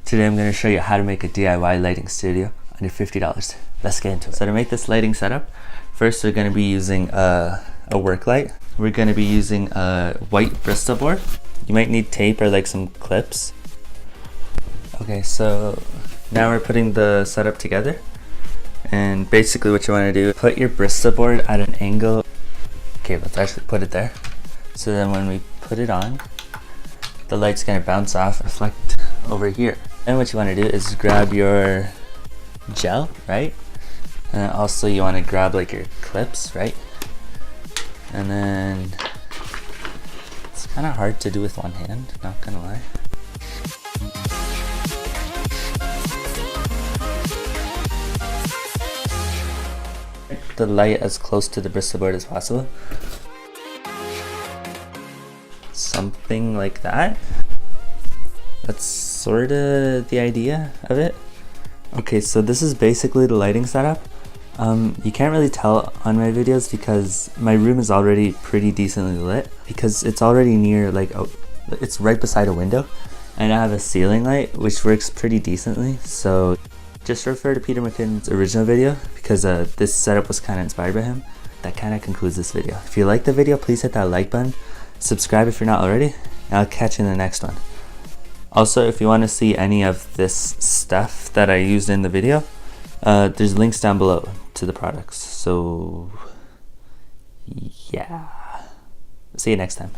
Today I'm going to show you how to make a DIY lighting studio under $50. Let's get into it. So to make this lighting setup, first we're going to be using a work light. We're going to be using a white Bristol board. You might need tape or like some clips. Okay, so now we're putting the setup together. And basically what you want to do, put your Bristol board at an angle. Okay, let's actually put it there. So then when we put it on, the light's going to bounce off, reflect over here. And what you want to do is grab your gel, right? And then also you want to grab like your clips, right? And then it's kind of hard to do with one hand, not gonna lie. The light as close to the Bristol board as possible. Something like that. That's sort of the idea of it. Okay, so this is basically the lighting setup. You can't really tell on my videos because my room is already pretty decently lit because it's already near it's right beside a window, and I have a ceiling light which works pretty decently. So just refer to Peter McKinnon's original video because this setup was kind of inspired by him. That kind of concludes this video. If you like the video, please hit that like button, subscribe if you're not already, and I'll catch you in the next one. Also, if you want to see any of this stuff that I used in the video, there's links down below to the products. So yeah, see you next time.